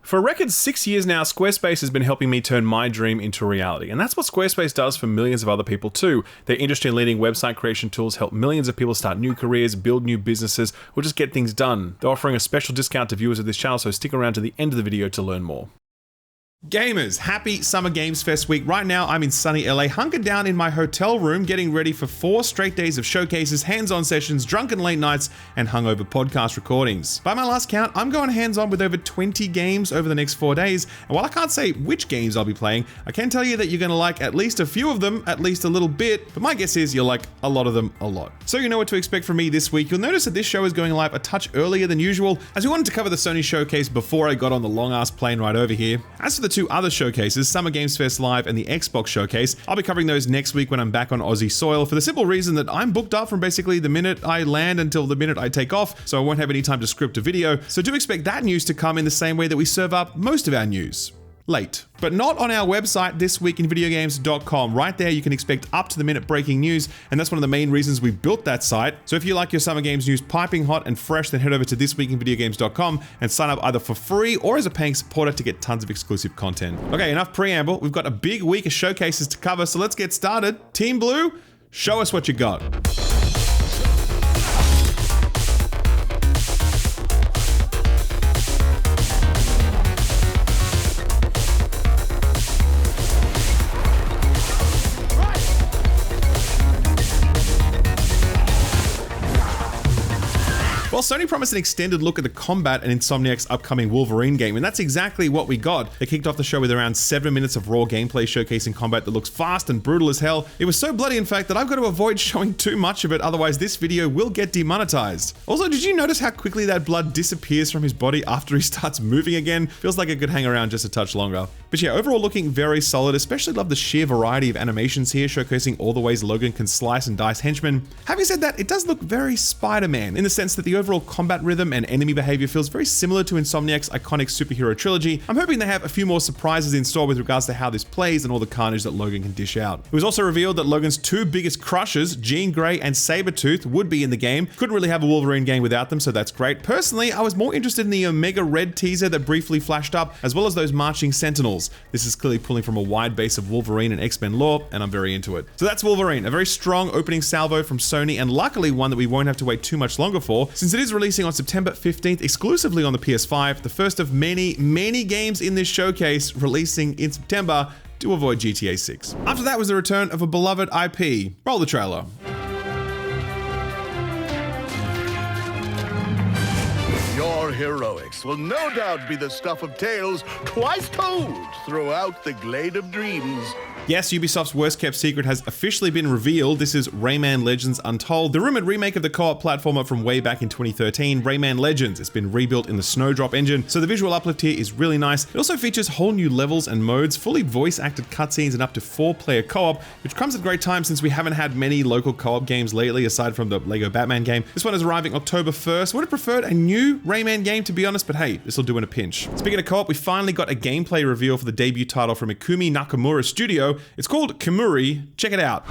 For a record 6 years now, Squarespace has been helping me turn my dream into reality. And that's what Squarespace does for millions of other people too. Their industry-leading website creation tools help millions of people start new careers, build new businesses, or just get things done. They're offering a special discount to viewers of this channel, so stick around to the end of the video to learn more. Gamers, happy Summer Games Fest week. Right now, I'm in sunny LA, hunkered down in my hotel room, getting ready for 4 straight days of showcases, hands-on sessions, drunken late nights, and hungover podcast recordings. By my last count, I'm going hands-on with over 20 games over the next 4 days, and while I can't say which games I'll be playing, I can tell you that you're going to like at least a few of them, at least a little bit, but my guess is you'll like a lot of them a lot. So you know what to expect from me this week. You'll notice that this show is going live a touch earlier than usual, as we wanted to cover the Sony showcase before I got on the long-ass plane right over here. As for the 2 other showcases, Summer Games Fest Live and the Xbox Showcase, I'll be covering those next week when I'm back on Aussie soil, for the simple reason that I'm booked up from basically the minute I land until the minute I take off, so I won't have any time to script a video. So do expect that news to come in the same way that we serve up most of our news. Late. But not on our website, thisweekinvideogames.com. Right there, you can expect up-to-the-minute breaking news, and that's one of the main reasons we built that site. So if you like your Summer Games news piping hot and fresh, then head over to thisweekinvideogames.com and sign up either for free or as a paying supporter to get tons of exclusive content. Okay, enough preamble. We've got a big week of showcases to cover, so let's get started. Team Blue, show us what you got. Well, Sony promised an extended look at the combat in Insomniac's upcoming Wolverine game, and that's exactly what we got. They kicked off the show with around 7 minutes of raw gameplay showcasing combat that looks fast and brutal as hell. It was so bloody, in fact, that I've got to avoid showing too much of it, otherwise this video will get demonetized. Also, did you notice how quickly that blood disappears from his body after he starts moving again? Feels like it could hang around just a touch longer. But yeah, overall looking very solid, especially love the sheer variety of animations here, showcasing all the ways Logan can slice and dice henchmen. Having said that, it does look very Spider-Man, in the sense that the overall combat rhythm and enemy behavior feels very similar to Insomniac's iconic superhero trilogy. I'm hoping they have a few more surprises in store with regards to how this plays and all the carnage that Logan can dish out. It was also revealed that Logan's 2 biggest crushes, Jean Grey and Sabretooth, would be in the game. Couldn't really have a Wolverine game without them, so that's great. Personally, I was more interested in the Omega Red teaser that briefly flashed up, as well as those marching Sentinels. This is clearly pulling from a wide base of Wolverine and X-Men lore, and I'm very into it. So that's Wolverine, a very strong opening salvo from Sony, and luckily one that we won't have to wait too much longer for, since it is releasing on September 15th exclusively on the PS5, the first of many games in this showcase releasing in September to avoid GTA 6. After that was the return of a beloved IP. Roll the trailer. Your heroics will no doubt be the stuff of tales twice told throughout the Glade of Dreams. Yes, Ubisoft's worst kept secret has officially been revealed. This is Rayman Legends Untold, the rumored remake of the co-op platformer from way back in 2013, Rayman Legends. It's been rebuilt in the Snowdrop engine, so the visual uplift here is really nice. It also features whole new levels and modes, fully voice-acted cutscenes, and up to 4-player co-op, which comes at a great time since we haven't had many local co-op games lately, aside from the Lego Batman game. This one is arriving October 1st. Would have preferred a new Rayman game, to be honest, but hey, this will do in a pinch. Speaking of co-op, we finally got a gameplay reveal for the debut title from Ikumi Nakamura's studio. It's called Kimuri. Check it out.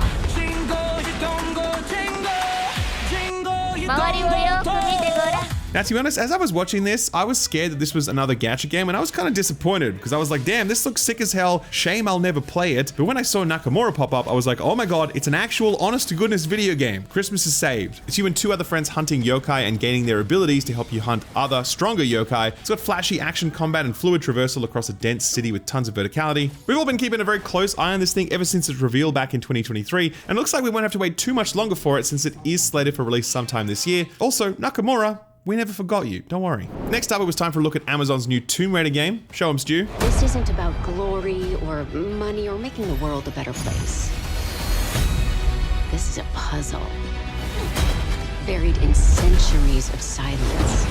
Now, to be honest, as I was watching this, I was scared that this was another gacha game, and I was kind of disappointed because I was like, damn, this looks sick as hell. Shame I'll never play it. But when I saw Nakamura pop up, I was like, oh my god, it's an actual honest-to-goodness video game. Christmas is saved. It's you and 2 other friends hunting yokai and gaining their abilities to help you hunt other, stronger yokai. It's got flashy action combat and fluid traversal across a dense city with tons of verticality. We've all been keeping a very close eye on this thing ever since its reveal back in 2023, and it looks like we won't have to wait too much longer for it since it is slated for release sometime this year. Also, Nakamura, we never forgot you, don't worry. Next up, it was time for a look at Amazon's new Tomb Raider game. Show 'em, Stu. This isn't about glory or money or making the world a better place. This is a puzzle, buried in centuries of silence.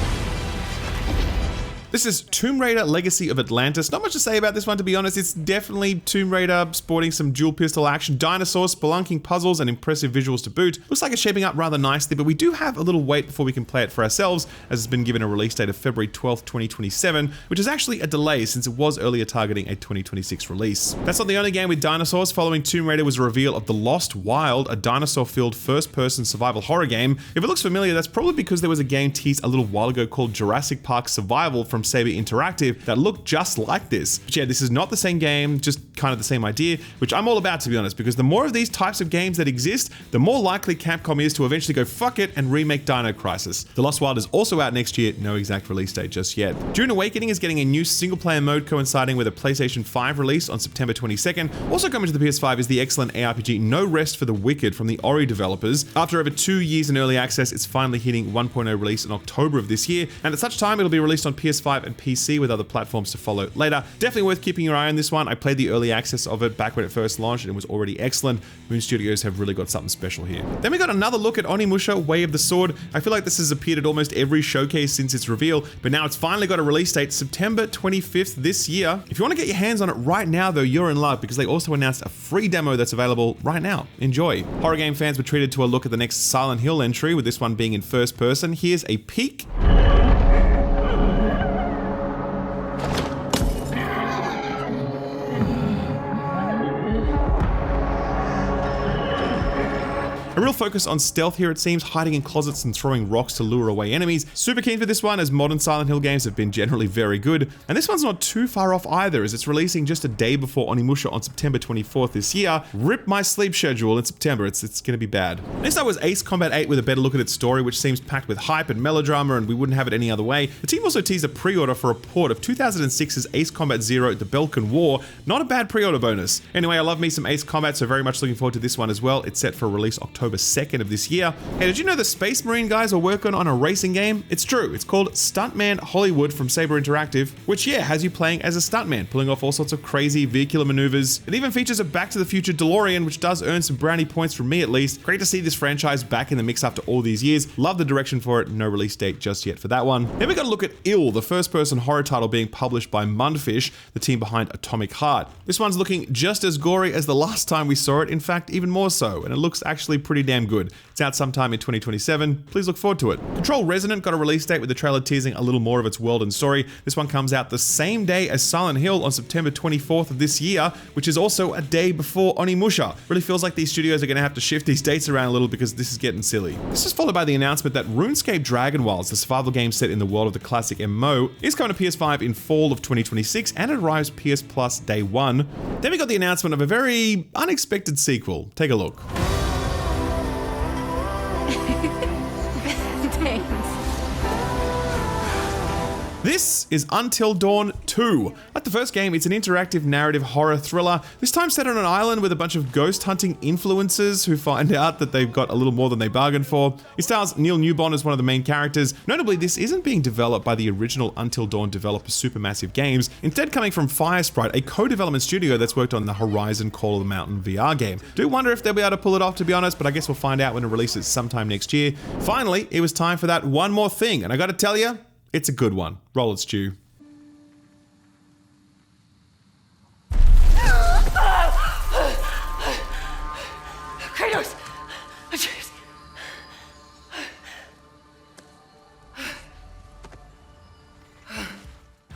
This is Tomb Raider Legacy of Atlantis. Not much to say about this one, to be honest. It's definitely Tomb Raider sporting some dual pistol action, dinosaurs, spelunking puzzles, and impressive visuals to boot. Looks like it's shaping up rather nicely, but we do have a little wait before we can play it for ourselves, as it's been given a release date of February 12th, 2027, which is actually a delay since it was earlier targeting a 2026 release. That's not the only game with dinosaurs. Following Tomb Raider was a reveal of The Lost Wild, a dinosaur-filled first-person survival horror game. If it looks familiar, that's probably because there was a game teased a little while ago called Jurassic Park Survival from from Saber Interactive that look just like this. But yeah, this is not the same game, just kind of the same idea, which I'm all about, to be honest, because the more of these types of games that exist, the more likely Capcom is to eventually go fuck it and remake Dino Crisis. The Lost Wild is also out next year, no exact release date just yet. Dune Awakening is getting a new single-player mode coinciding with a PlayStation 5 release on September 22nd. Also coming to the PS5 is the excellent ARPG No Rest for the Wicked from the Ori developers. After over 2 years in early access, it's finally hitting 1.0 release in October of this year, and at such time it'll be released on PS5 and PC with other platforms to follow later. Definitely worth keeping your eye on this one. I played the early access of it back when it first launched and it was already excellent. Moon Studios have really got something special here. Then we got another look at Onimusha Way of the Sword. I feel like this has appeared at almost every showcase since its reveal, but now it's finally got a release date, September 25th this year. If you want to get your hands on it right now though, you're in luck because they also announced a free demo that's available right now. Enjoy. Horror game fans were treated to a look at the next Silent Hill entry, with this one being in first person. Here's a peek. A real focus on stealth here, it seems, hiding in closets and throwing rocks to lure away enemies. Super keen for this one, as modern Silent Hill games have been generally very good. And this one's not too far off either, as it's releasing just a day before Onimusha on September 24th this year. Rip my sleep schedule in September, it's gonna be bad. Next up was Ace Combat 8 with a better look at its story, which seems packed with hype and melodrama, and we wouldn't have it any other way. The team also teased a pre-order for a port of 2006's Ace Combat Zero: The Balkan War. Not a bad pre-order bonus. Anyway, I love me some Ace Combat, so very much looking forward to this one as well. It's set for release October 2nd of this year. Hey, did you know the Space Marine guys are working on a racing game? It's true. It's called Stuntman Hollywood from Saber Interactive, which has you playing as a stuntman, pulling off all sorts of crazy vehicular maneuvers. It even features a Back to the Future DeLorean, which does earn some brownie points from me at least. Great to see this franchise back in the mix after all these years. Love the direction for it. No release date just yet for that one. Then we got to look at Ill, the first-person horror title being published by Mundfish, the team behind Atomic Heart. This one's looking just as gory as the last time we saw it, in fact even more so, and it looks actually pretty damn good. It's out sometime in 2027. Please look forward to it. Control Resonant got a release date with the trailer teasing a little more of its world and story. This one comes out the same day as Silent Hill on September 24th of this year, which is also a day before Onimusha. Really feels like these studios are going to have to shift these dates around a little because this is getting silly. This is followed by the announcement that RuneScape Dragon Wilds, the survival game set in the world of the classic MMO, is coming to PS5 in fall of 2026 and it arrives PS Plus day one. Then we got the announcement of a very unexpected sequel. Take a look. This is Until Dawn 2. Like the first game, it's an interactive narrative horror thriller, this time set on an island with a bunch of ghost hunting influencers who find out that they've got a little more than they bargained for. It stars Neil Newbon as one of the main characters. Notably, this isn't being developed by the original Until Dawn developer Supermassive Games, instead coming from Firesprite, a co-development studio that's worked on the Horizon Call of the Mountain VR game. Do wonder if they'll be able to pull it off, to be honest, but I guess we'll find out when it releases sometime next year. Finally, it was time for that one more thing, and I gotta tell you, it's a good one. Roll it, Stu. Kratos! Atreus!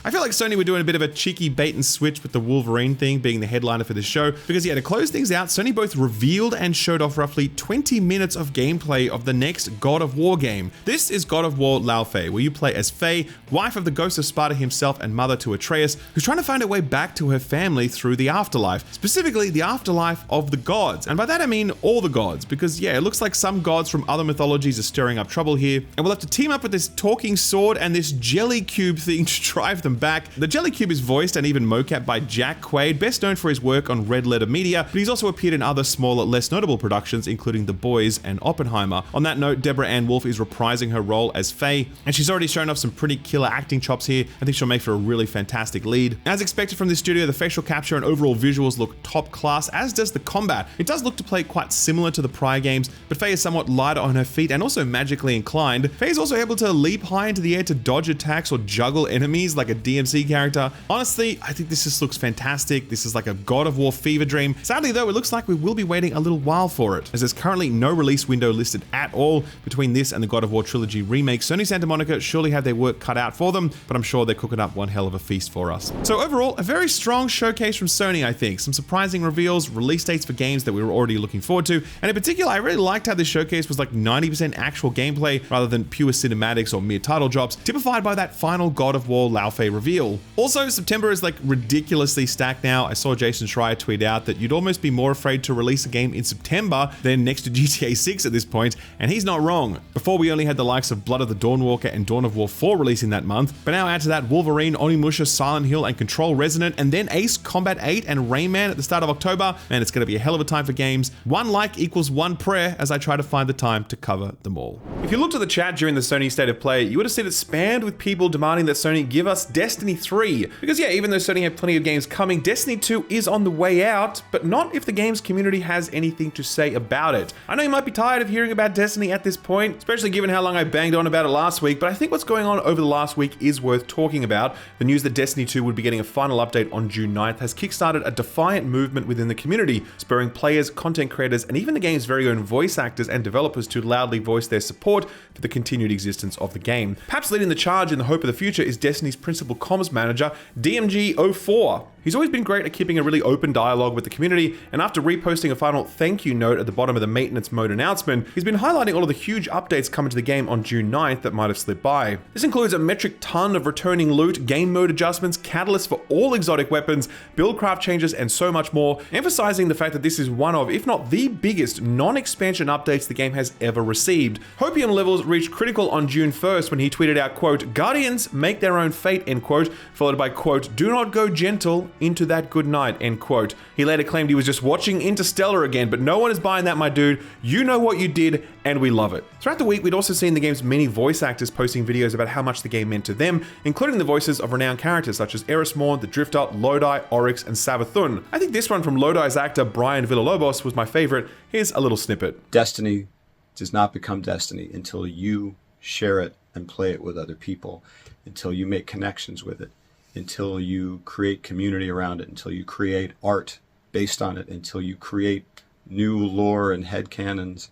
I feel like Sony were doing a bit of a cheeky bait and switch with the Wolverine thing being the headliner for this show, because to close things out, Sony both revealed and showed off roughly 20 minutes of gameplay of the next God of War game. This is God of War Laufey, where you play as Faye, wife of the ghost of Sparta himself and mother to Atreus, who's trying to find her way back to her family through the afterlife, specifically the afterlife of the gods. And by that I mean all the gods, because it looks like some gods from other mythologies are stirring up trouble here, and we'll have to team up with this talking sword and this jelly cube thing to drive them back. The Jelly Cube is voiced and even mocap by Jack Quaid, best known for his work on Red Letter Media, but he's also appeared in other smaller, less notable productions, including The Boys and Oppenheimer. On that note, Deborah Ann Wolfe is reprising her role as Faye, and she's already shown off some pretty killer acting chops here. I think she'll make for a really fantastic lead. As expected from this studio, the facial capture and overall visuals look top class, as does the combat. It does look to play quite similar to the prior games, but Faye is somewhat lighter on her feet and also magically inclined. Faye is also able to leap high into the air to dodge attacks or juggle enemies like a DMC character. Honestly, I think this just looks fantastic. This is like a God of War fever dream. Sadly though, it looks like we will be waiting a little while for it, as there's currently no release window listed at all between this and the God of War trilogy remake. Sony Santa Monica surely have their work cut out for them, but I'm sure they're cooking up one hell of a feast for us. So overall, a very strong showcase from Sony, I think. Some surprising reveals, release dates for games that we were already looking forward to, and in particular, I really liked how this showcase was like 90% actual gameplay rather than pure cinematics or mere title drops, typified by that final God of War Laufey reveal. Also, September is like ridiculously stacked now. I saw Jason Schreier tweet out that you'd almost be more afraid to release a game in September than next to GTA 6 at this point, and he's not wrong. Before, we only had the likes of Blood of the Dawnwalker and Dawn of War 4 releasing that month, but now add to that Wolverine, Onimusha, Silent Hill, and Control Resonant, and then Ace Combat 8 and Rayman at the start of October. Man, it's going to be a hell of a time for games. One like equals one prayer as I try to find the time to cover them all. If you looked at the chat during the Sony State of Play, you would have seen it spanned with people demanding that Sony give us Destiny 3. Because yeah, even though Sony have plenty of games coming, Destiny 2 is on the way out, but not if the games community has anything to say about it. I know you might be tired of hearing about Destiny at this point, especially given how long I banged on about it last week, but I think what's going on over the last week is worth talking about. The news that Destiny 2 would be getting a final update on June 9th has kickstarted a defiant movement within the community, spurring players, content creators, and even the game's very own voice actors and developers to loudly voice their support for the continued existence of the game. Perhaps leading the charge in the hope of the future is Destiny's principal comms manager, DMG04. He's always been great at keeping a really open dialogue with the community, and after reposting a final thank you note at the bottom of the maintenance mode announcement, he's been highlighting all of the huge updates coming to the game on June 9th that might have slipped by. This includes a metric ton of returning loot, game mode adjustments, catalysts for all exotic weapons, buildcraft changes, and so much more, emphasizing the fact that this is one of, if not the biggest, non-expansion updates the game has ever received. Hopium levels reached critical on June 1st when he tweeted out, quote, "Guardians make their own fate," end quote, followed by, quote, "Do not go gentle into that good night," end quote. He later claimed he was just watching Interstellar again, but no one is buying that, my dude. You know what you did, and we love it. Throughout the week, we'd also seen the game's many voice actors posting videos about how much the game meant to them, including the voices of renowned characters such as Eris Morn, the Drifter, Lodi, Oryx, and Savathun. I think this one from Lodi's actor Brian Villalobos was my favorite. Here's a little snippet. Destiny does not become Destiny until you share it and play it with other people, until you make connections with it, until you create community around it, until you create art based on it, until you create new lore and headcanons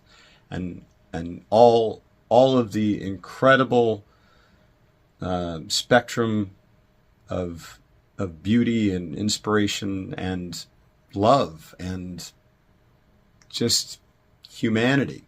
and all of the incredible spectrum of beauty and inspiration and love and just humanity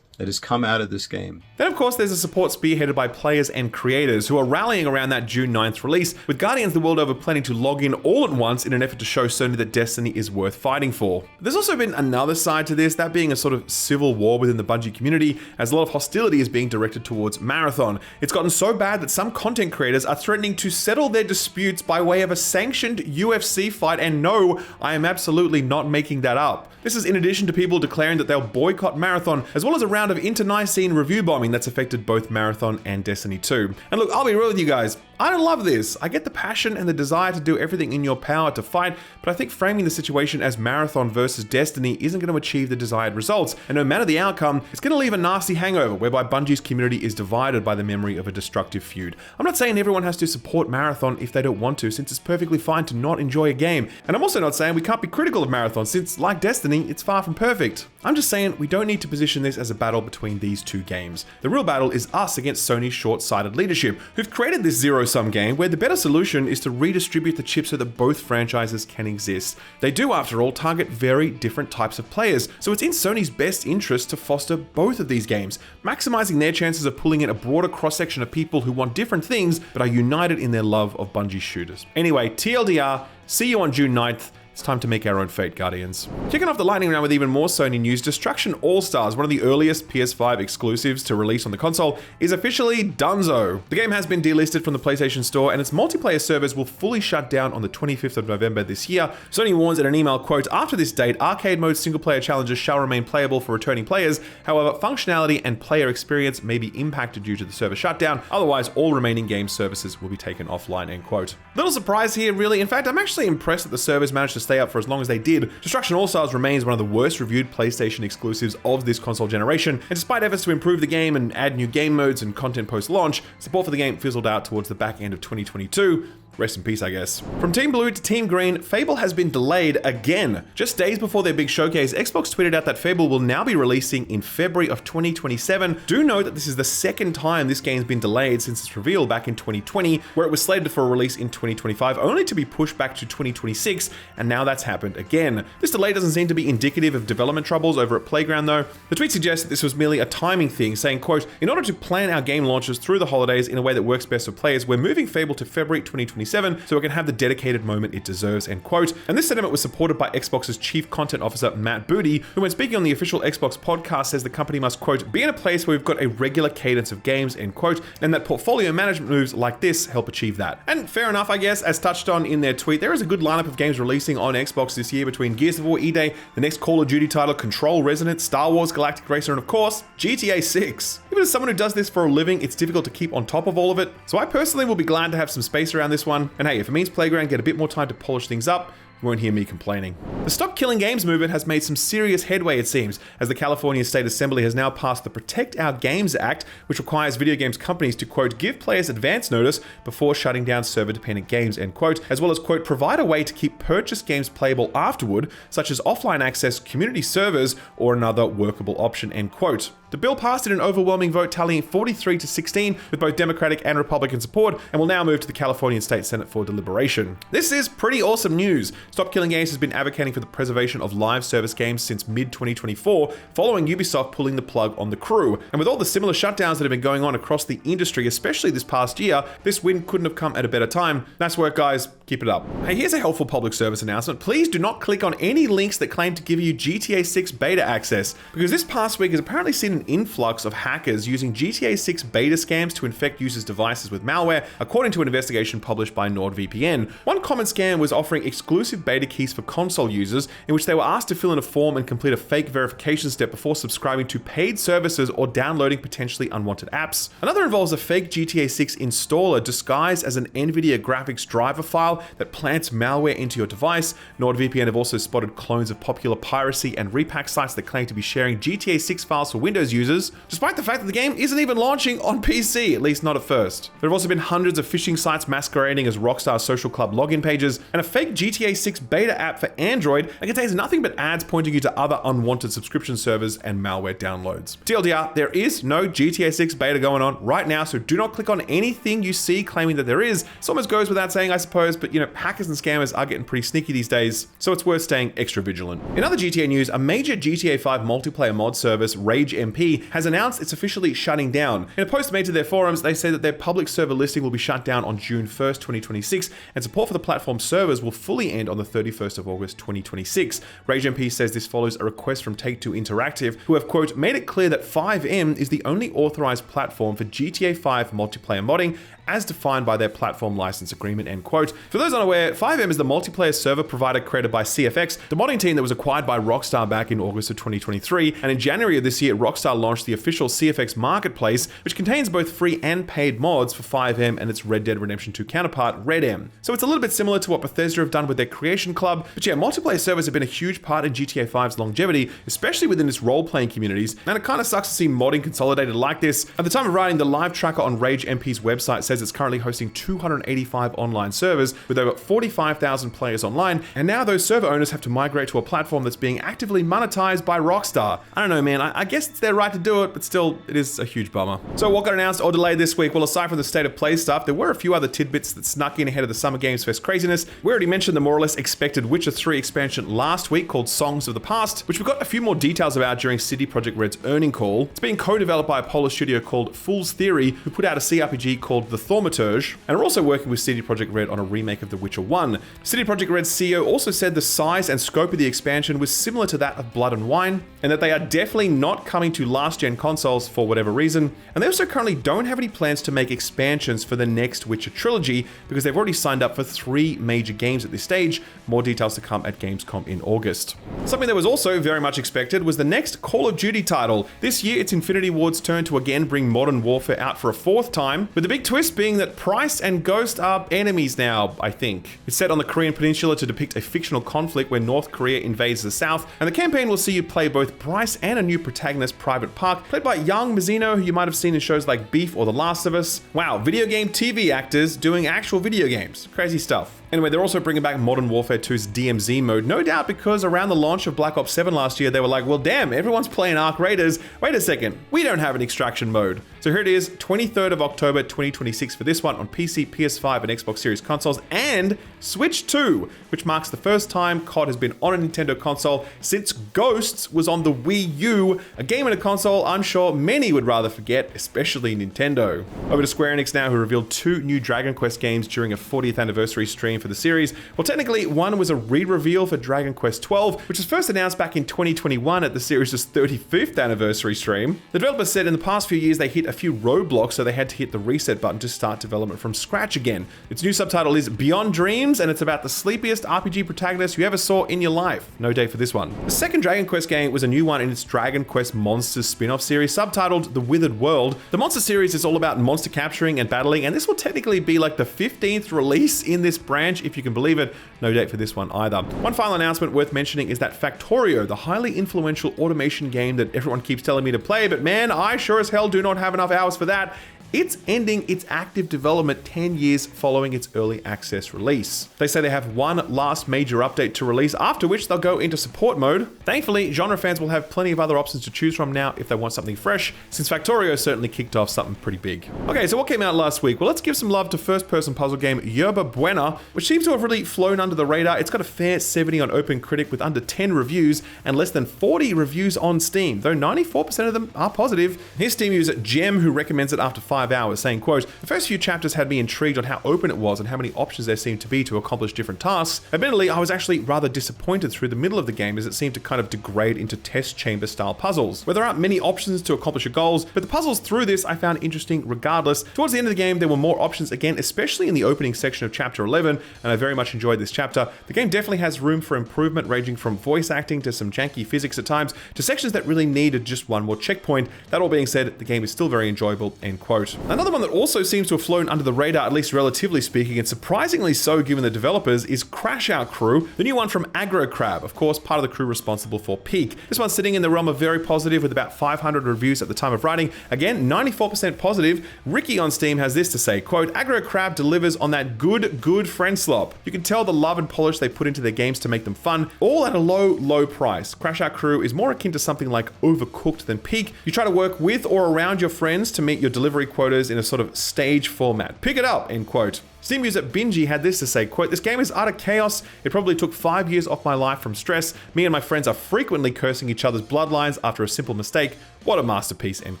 that has come out of this game. Then of course there's a support spearheaded by players and creators who are rallying around that June 9th release, with Guardians the world over planning to log in all at once in an effort to show Sony that Destiny is worth fighting for. There's also been another side to this, that being a sort of civil war within the Bungie community, as a lot of hostility is being directed towards Marathon. It's gotten so bad that some content creators are threatening to settle their disputes by way of a sanctioned UFC fight, and no, I am absolutely not making that up. This is in addition to people declaring that they'll boycott Marathon, as well as a round of internecine review bombing that's affected both Marathon and Destiny 2. And look, I'll be real with you guys, I don't love this. I get the passion and the desire to do everything in your power to fight, but I think framing the situation as Marathon versus Destiny isn't going to achieve the desired results, and no matter the outcome, it's going to leave a nasty hangover whereby Bungie's community is divided by the memory of a destructive feud. I'm not saying everyone has to support Marathon if they don't want to, since it's perfectly fine to not enjoy a game, and I'm also not saying we can't be critical of Marathon, since like Destiny, it's far from perfect. I'm just saying we don't need to position this as a battle between these two games. The real battle is us against Sony's short-sighted leadership, who've created this zero-sum game where the better solution is to redistribute the chips so that both franchises can exist. They do, after all, target very different types of players, so it's in Sony's best interest to foster both of these games, maximizing their chances of pulling in a broader cross-section of people who want different things but are united in their love of Bungie shooters. Anyway, TLDR, see you on June 9th. It's time to make our own fate, Guardians. Kicking off the lightning round with even more Sony news, Destruction All-Stars, one of the earliest PS5 exclusives to release on the console, is officially donezo. The game has been delisted from the PlayStation Store, and its multiplayer servers will fully shut down on the 25th of November this year. Sony warns in an email, quote, "After this date, arcade mode single-player challenges shall remain playable for returning players. However, functionality and player experience may be impacted due to the server shutdown. Otherwise, all remaining game services will be taken offline," end quote. Little surprise here, really. In fact, I'm actually impressed that the servers managed to stay up for as long as they did. Destruction All-Stars remains one of the worst reviewed PlayStation exclusives of this console generation, and despite efforts to improve the game and add new game modes and content post-launch, support for the game fizzled out towards the back end of 2022. Rest in peace, I guess. From Team Blue to Team Green, Fable has been delayed again. Just days before their big showcase, Xbox tweeted out that Fable will now be releasing in February of 2027. Do note that this is the second time this game's been delayed since its reveal back in 2020, where it was slated for a release in 2025, only to be pushed back to 2026, and now that's happened again. This delay doesn't seem to be indicative of development troubles over at Playground though. The tweet suggests that this was merely a timing thing, saying, quote, "In order to plan our game launches through the holidays in a way that works best for players, we're moving Fable to February 2027 so it can have the dedicated moment it deserves," end quote. And this sentiment was supported by Xbox's Chief Content Officer Matt Booty, who when speaking on the official Xbox podcast says the company must, quote, "be in a place where we've got a regular cadence of games," end quote, and that portfolio management moves like this help achieve that. And fair enough, I guess, as touched on in their tweet, there is a good lineup of games releasing on Xbox this year between Gears of War E-Day, the next Call of Duty title, Control Resonant, Star Wars Galactic Racer, and of course, GTA 6. Even as someone who does this for a living, it's difficult to keep on top of all of it, so I personally will be glad to have some space around this one, and hey, if it means Playground get a bit more time to polish things up, you won't hear me complaining. The Stop Killing Games movement has made some serious headway, it seems, as the California State Assembly has now passed the Protect Our Games Act, which requires video games companies to, quote, "give players advance notice before shutting down server-dependent games," end quote, as well as, quote, "provide a way to keep purchased games playable afterward, such as offline access, community servers, or another workable option," end quote. The bill passed in an overwhelming vote tallying 43 to 16 with both Democratic and Republican support, and will now move to the California State Senate for deliberation. This is pretty awesome news. Stop Killing Games has been advocating for the preservation of live service games since mid-2024, following Ubisoft pulling the plug on the crew. And with all the similar shutdowns that have been going on across the industry, especially this past year, this win couldn't have come at a better time. Nice work, guys. Keep it up. Hey, here's a helpful public service announcement. Please do not click on any links that claim to give you GTA 6 beta access, because this past week has apparently seen an influx of hackers using GTA 6 beta scams to infect users' devices with malware, according to an investigation published by NordVPN. One common scam was offering exclusive beta keys for console users, in which they were asked to fill in a form and complete a fake verification step before subscribing to paid services or downloading potentially unwanted apps. Another involves a fake GTA 6 installer disguised as an NVIDIA graphics driver file that plants malware into your device. NordVPN have also spotted clones of popular piracy and repack sites that claim to be sharing GTA 6 files for Windows users, despite the fact that the game isn't even launching on PC, at least not at first. There have also been hundreds of phishing sites masquerading as Rockstar Social Club login pages, and a fake GTA 6 beta app for Android that contains nothing but ads pointing you to other unwanted subscription servers and malware downloads. TLDR, there is no GTA 6 beta going on right now, so do not click on anything you see claiming that there is. It almost goes without saying, I suppose, but hackers and scammers are getting pretty sneaky these days, so it's worth staying extra vigilant. In other GTA news, a major GTA 5 multiplayer mod service, RageMP, has announced it's officially shutting down. In a post made to their forums, they say that their public server listing will be shut down on June 1st, 2026, and support for the platform servers will fully end on the 31st of August, 2026. RageMP says this follows a request from Take-Two Interactive, who have, quote, "made it clear that 5M is the only authorized platform for GTA 5 multiplayer modding, as defined by their platform license agreement," end quote. For those unaware, 5M is the multiplayer server provider created by CFX, the modding team that was acquired by Rockstar back in August of 2023, and in January of this year, Rockstar launched the official CFX marketplace, which contains both free and paid mods for 5M and its Red Dead Redemption 2 counterpart, RedM. So it's a little bit similar to what Bethesda have done with their Creation Club, but yeah, multiplayer servers have been a huge part in GTA 5's longevity, especially within its role-playing communities, and it kind of sucks to see modding consolidated like this. At the time of writing, the live tracker on RageMP's website says it's currently hosting 285 online servers with over 45,000 players online, and now those server owners have to migrate to a platform that's being actively monetized by Rockstar. I don't know, man, I guess it's their right to do it, but still, it is a huge bummer. So what got announced or delayed this week? Well, aside from the state of play stuff, there were a few other tidbits that snuck in ahead of the Summer Games Fest craziness. We already mentioned the more or less expected Witcher 3 expansion last week called Songs of the Past, which we got a few more details about during CD Projekt Red's earning call. It's being co-developed by a Polish studio called Fool's Theory, who put out a CRPG called The Thaumaturge, and are also working with CD Projekt Red on a remake of The Witcher 1. CD Projekt Red's CEO also said the size and scope of the expansion was similar to that of Blood and Wine, and that they are definitely not coming to last-gen consoles for whatever reason, and they also currently don't have any plans to make expansions for the next Witcher trilogy, because they've already signed up for 3 major games at this stage. More details to come at Gamescom in August. Something that was also very much expected was the next Call of Duty title. This year, it's Infinity Ward's turn to again bring Modern Warfare out for a 4th time, with the big twist being that Price and Ghost are enemies now, I think. It's set on the Korean peninsula to depict a fictional conflict where North Korea invades the South, and the campaign will see you play both Bryce and a new protagonist, Private Park, played by young Mazzino, who you might have seen in shows like Beef or The Last of Us. Wow, video game TV actors doing actual video games. Crazy stuff. Anyway, they're also bringing back Modern Warfare 2's DMZ mode, no doubt because around the launch of Black Ops 7 last year, they were like, well damn, everyone's playing Arc Raiders. Wait a second, we don't have an extraction mode. So here it is, 23rd of October 2026 for this one on PC, PS5 and Xbox Series consoles, and Switch 2, which marks the first time COD has been on a Nintendo console since Ghosts was on the Wii U, a game and a console I'm sure many would rather forget, especially Nintendo. Over to Square Enix now, who revealed 2 new Dragon Quest games during a 40th anniversary stream for the series. Well, technically, one was a re-reveal for Dragon Quest XII, which was first announced back in 2021 at the series' 35th anniversary stream. The developer said in the past few years they hit a few roadblocks, so they had to hit the reset button to start development from scratch again. Its new subtitle is Beyond Dreams, and it's about the sleepiest RPG protagonist you ever saw in your life. No date for this one. The second Dragon Quest game was a new one in its Dragon Quest Monsters spin-off series, subtitled The Withered World. The Monster series is all about monster capturing and battling, and this will technically be like the 15th release in this branch, if you can believe it. No date for this one either. One final announcement worth mentioning is that Factorio, the highly influential automation game that everyone keeps telling me to play, but man, I sure as hell do not have enough hours for that, it's ending its active development 10 years following its early access release. They say they have one last major update to release, after which they'll go into support mode. Thankfully, genre fans will have plenty of other options to choose from now if they want something fresh, since Factorio certainly kicked off something pretty big. Okay, so what came out last week? Well, let's give some love to first-person puzzle game Yerba Buena, which seems to have really flown under the radar. It's got a fair 70 on OpenCritic with under 10 reviews and less than 40 reviews on Steam, though 94% of them are positive. Here's Steam user Gem, who recommends it after 5 hours, saying, quote, the first few chapters had me intrigued on how open it was and how many options there seemed to be to accomplish different tasks. Admittedly, I was actually rather disappointed through the middle of the game, as it seemed to kind of degrade into test chamber style puzzles, where there aren't many options to accomplish your goals, but the puzzles through this I found interesting regardless. Towards the end of the game, there were more options again, especially in the opening section of chapter 11, and I very much enjoyed this chapter. The game definitely has room for improvement, ranging from voice acting to some janky physics at times, to sections that really needed just one more checkpoint. That all being said, the game is still very enjoyable, end quote. Another one that also seems to have flown under the radar, at least relatively speaking, and surprisingly so given the developers, is Crash Out Crew, the new one from Aggro Crab, of course part of the crew responsible for Peak. This one's sitting in the realm of very positive with about 500 reviews at the time of writing. Again, 94% positive. Ricky on Steam has this to say, quote, Aggro Crab delivers on that good friend slop. You can tell the love and polish they put into their games to make them fun, all at a low price. Crash Out Crew is more akin to something like Overcooked than Peak. You try to work with or around your friends to meet your delivery quotas in a sort of stage format. Pick it up, end quote. Steam user Bingy had this to say, quote, this game is utter chaos. It probably took 5 years off my life from stress. Me and my friends are frequently cursing each other's bloodlines after a simple mistake. What a masterpiece, end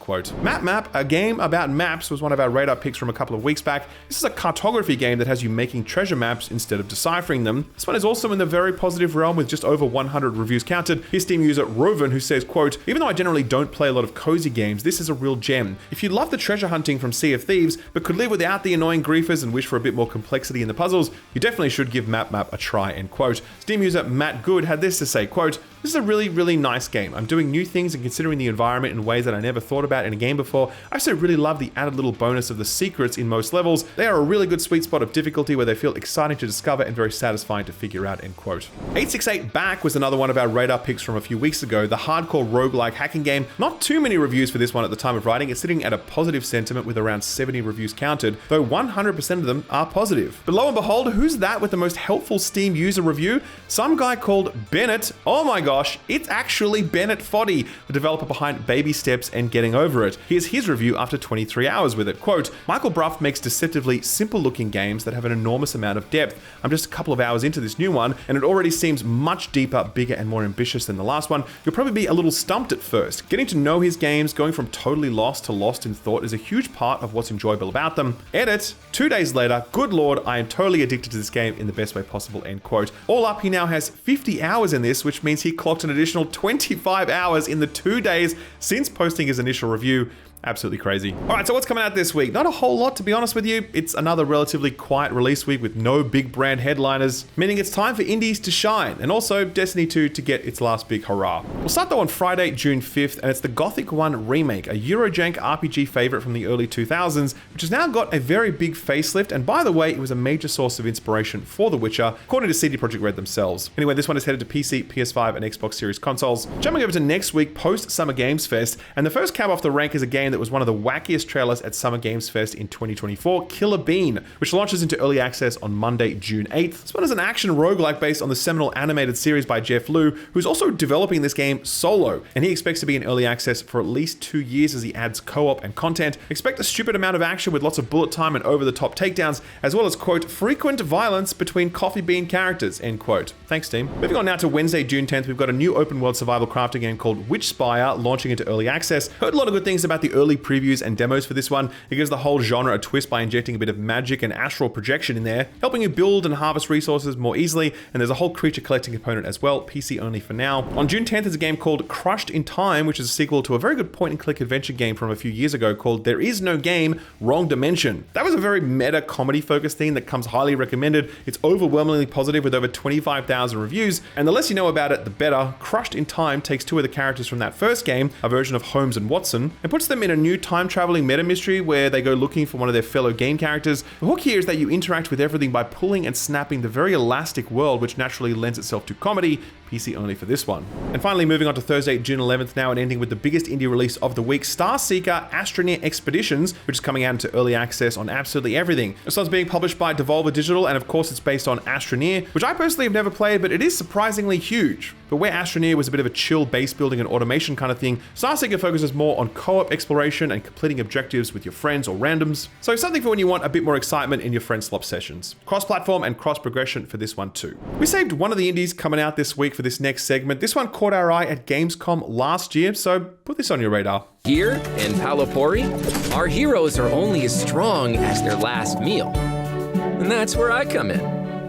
quote. Map, a game about maps, was one of our radar picks from a couple of weeks back. This is a cartography game that has you making treasure maps instead of deciphering them. This one is also in the very positive realm with just over 100 reviews counted. Here's Steam user Roven, who says, quote, even though I generally don't play a lot of cozy games, this is a real gem. If you love the treasure hunting from Sea of Thieves, but could live without the annoying griefers and wish for a bit more complexity in the puzzles, you definitely should give Map a try, end quote. Steam user Matt Good had this to say, quote, this is a really nice game. I'm doing new things and considering the environment in ways that I never thought about in a game before. I also really love the added little bonus of the secrets in most levels. They are a really good sweet spot of difficulty where they feel exciting to discover and very satisfying to figure out, end quote. 868 Back was another one of our radar picks from a few weeks ago, the hardcore roguelike hacking game. Not too many reviews for this one at the time of writing. It's sitting at a positive sentiment with around 70 reviews counted, though 100% of them are positive. But lo and behold, who's that with the most helpful Steam user review? Some guy called Bennett. Oh my gosh, it's actually Bennett Foddy, the developer behind Baby Steps and Getting Over It. Here's his review after 23 hours with it. Quote, Michael Bruff makes deceptively simple looking games that have an enormous amount of depth. I'm just a couple of hours into this new one, and it already seems much deeper, bigger, and more ambitious than the last one. You'll probably be a little stumped at first. Getting to know his games, going from totally lost to lost in thought, is a huge part of what's enjoyable about them. Edit, 2 days later, good lord, I am totally addicted to this game in the best way possible, end quote. All up, he now has 50 hours in this, which means he clocked an additional 25 hours in the 2 days since posting his initial review. Absolutely crazy. All right, so what's coming out this week? Not a whole lot, to be honest with you. It's another relatively quiet release week with no big brand headliners, meaning it's time for indies to shine, and also Destiny 2 to get its last big hurrah. We'll start though on Friday, June 5th, and it's the Gothic 1 remake, a Eurojank RPG favorite from the early 2000s, which has now got a very big facelift, and by the way, it was a major source of inspiration for The Witcher, according to CD Projekt Red themselves. Anyway, this one is headed to PC, PS5, and Xbox Series consoles. Jumping over to next week, post Summer Games Fest, and the first cab off the rank is a game that was one of the wackiest trailers at Summer Games Fest in 2024, Killer Bean, which launches into early access on Monday, June 8th. This one is an action roguelike based on the seminal animated series by Jeff Liu, who's also developing this game solo, and he expects to be in early access for at least 2 years as he adds co-op and content. Expect a stupid amount of action with lots of bullet time and over-the-top takedowns, as well as, quote, frequent violence between coffee bean characters, end quote. Thanks, team. Moving on now to Wednesday, June 10th, we've got a new open-world survival crafting game called Witchspire launching into early access. Heard a lot of good things about the early previews and demos for this one. It gives the whole genre a twist by injecting a bit of magic and astral projection in there, helping you build and harvest resources more easily, and there's a whole creature collecting component as well, PC only for now. On June 10th is a game called Crushed in Time, which is a sequel to a very good point-and-click adventure game from a few years ago called There Is No Game, Wrong Dimension. That was a very meta comedy-focused theme that comes highly recommended. It's overwhelmingly positive with over 25,000 reviews, and the less you know about it, the better. Crushed in Time takes two of the characters from that first game, a version of Holmes and Watson, and puts them in a new time-traveling meta-mystery where they go looking for one of their fellow game characters. The hook here is that you interact with everything by pulling and snapping the very elastic world, which naturally lends itself to comedy. PC only for this one. And finally, moving on to Thursday, June 11th now, and ending with the biggest indie release of the week, Starseeker Astroneer Expeditions, which is coming out into early access on absolutely everything. This one's being published by Devolver Digital, and of course it's based on Astroneer, which I personally have never played, but it is surprisingly huge. But where Astroneer was a bit of a chill base building and automation kind of thing, Starseeker focuses more on co-op exploration and completing objectives with your friends or randoms. So something for when you want a bit more excitement in your friend swap sessions. Cross-platform and cross-progression for this one too. We saved one of the indies coming out this week for this next segment. This one caught our eye at Gamescom last year, so put this on your radar. Here in Palapori, our heroes are only as strong as their last meal. And that's where I come in.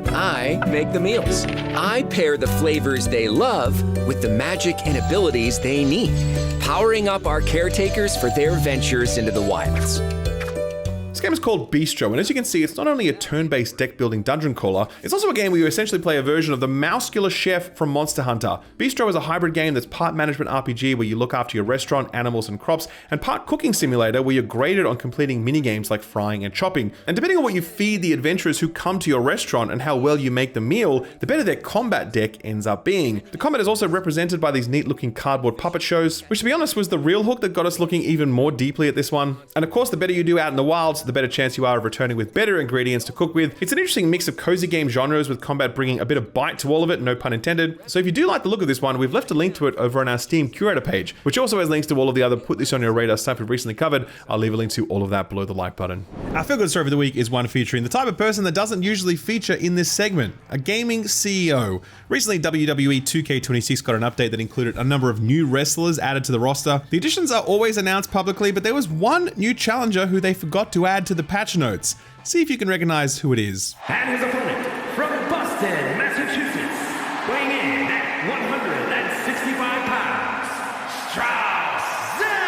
I make the meals. I pair the flavors they love with the magic and abilities they need, powering up our caretakers for their ventures into the wilds. This game is called Beastro, and as you can see, it's not only a turn-based deck-building dungeon crawler, it's also a game where you essentially play a version of the Mouscular Chef from Monster Hunter. Beastro is a hybrid game that's part management RPG where you look after your restaurant, animals, and crops, and part cooking simulator where you're graded on completing minigames like frying and chopping. And depending on what you feed the adventurers who come to your restaurant and how well you make the meal, the better their combat deck ends up being. The combat is also represented by these neat-looking cardboard puppet shows, which to be honest was the real hook that got us looking even more deeply at this one. And of course, the better you do out in the wilds, the better chance you are of returning with better ingredients to cook with. It's an interesting mix of cozy game genres with combat bringing a bit of bite to all of it, no pun intended. So if you do like the look of this one, we've left a link to it over on our Steam curator page, which also has links to all of the other Put This On Your Radar stuff we've recently covered. I'll leave a link to all of that below the like button. Our feel-good story of the week is one featuring the type of person that doesn't usually feature in this segment, a gaming CEO. Recently, WWE 2K26 got an update that included a number of new wrestlers added to the roster. The additions are always announced publicly, but there was one new challenger who they forgot to add to the patch notes. See if you can recognize who it is. And his opponent from Boston, Massachusetts, weighing in at 165 pounds, Strauss Zelnick.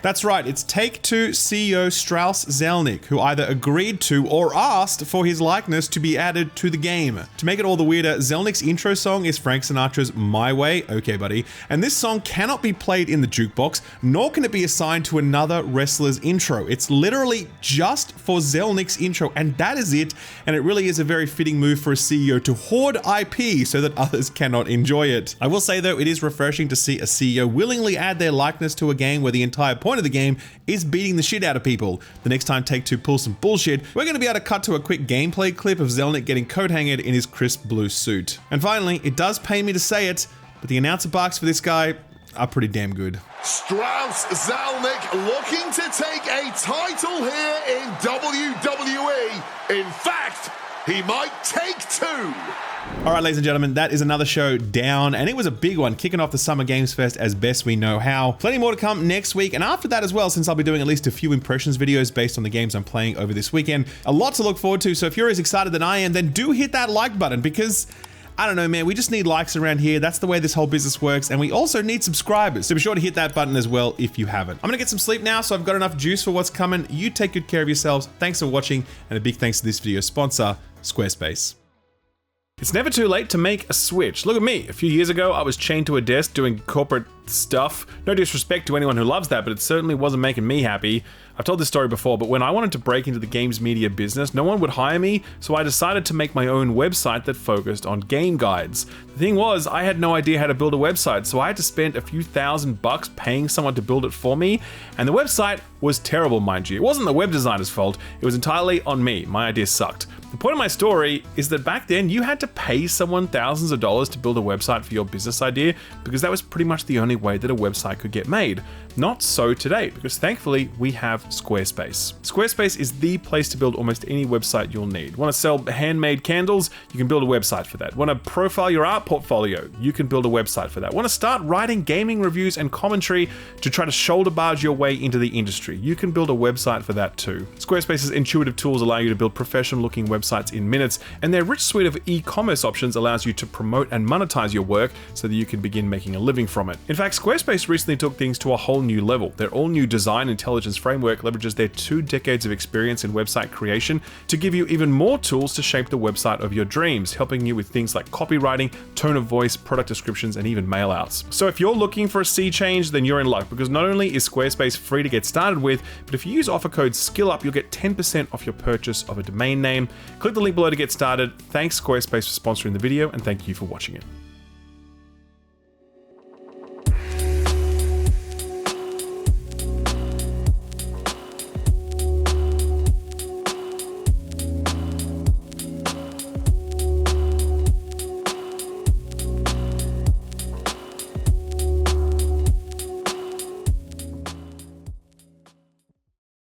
That's right, it's Take-Two CEO Strauss Zelnick, who either agreed to or asked for his likeness to be added to the game. To make it all the weirder, Zelnick's intro song is Frank Sinatra's My Way, okay buddy, and this song cannot be played in the jukebox, nor can it be assigned to another wrestler's intro. It's literally just for Zelnick's intro, and that is it, and it really is a very fitting move for a CEO to hoard IP so that others cannot enjoy it. I will say though, it is refreshing to see a CEO willingly add their likeness to a game where the entire point of the game is beating the shit out of people. The next time Take-Two pulls some bullshit, we're going to be able to cut to a quick gameplay clip of Zelnick getting coat-hangered in his crisp blue suit. And finally, it does pain me to say it, but the announcer barks for this guy are pretty damn good. Strauss Zelnick looking to take a title here in WWE. In fact, he might take two. All right, ladies and gentlemen, that is another show down, and it was a big one, kicking off the Summer Games Fest as best we know how. Plenty more to come next week, and after that as well, since I'll be doing at least a few impressions videos based on the games I'm playing over this weekend. A lot to look forward to, so if you're as excited than I am, then do hit that like button, because I don't know, man, we just need likes around here. That's the way this whole business works. And we also need subscribers. So be sure to hit that button as well if you haven't. I'm gonna get some sleep now, so I've got enough juice for what's coming. You take good care of yourselves. Thanks for watching, and a big thanks to this video sponsor, Squarespace. It's never too late to make a switch. Look at me. A few years ago, I was chained to a desk doing corporate stuff. No disrespect to anyone who loves that, but it certainly wasn't making me happy. I've told this story before, but when I wanted to break into the games media business, no one would hire me, so I decided to make my own website that focused on game guides. The thing was, I had no idea how to build a website, so I had to spend a few $1,000s paying someone to build it for me, and the website was terrible, mind you. It wasn't the web designer's fault, it was entirely on me. My idea sucked. The point of my story is that back then, you had to pay someone thousands of dollars to build a website for your business idea, because that was pretty much the only way that a website could get made. Not so today, because thankfully we have Squarespace. Squarespace is the place to build almost any website you'll need. Want to sell handmade candles? You can build a website for that. Want to profile your art portfolio? You can build a website for that. Want to start writing gaming reviews and commentary to try to shoulder barge your way into the industry? You can build a website for that too. Squarespace's intuitive tools allow you to build professional looking websites in minutes, and their rich suite of e-commerce options allows you to promote and monetize your work so that you can begin making a living from it. In fact, Squarespace recently took things to a whole new level. Their all-new design intelligence framework leverages their 2 decades of experience in website creation to give you even more tools to shape the website of your dreams, helping you with things like copywriting, tone of voice, product descriptions, and even mailouts. So if you're looking for a sea change, then you're in luck, because not only is Squarespace free to get started with, but if you use offer code SKILLUP, you'll get 10% off your purchase of a domain name. Click the link below to get started. Thanks Squarespace for sponsoring the video, and thank you for watching it.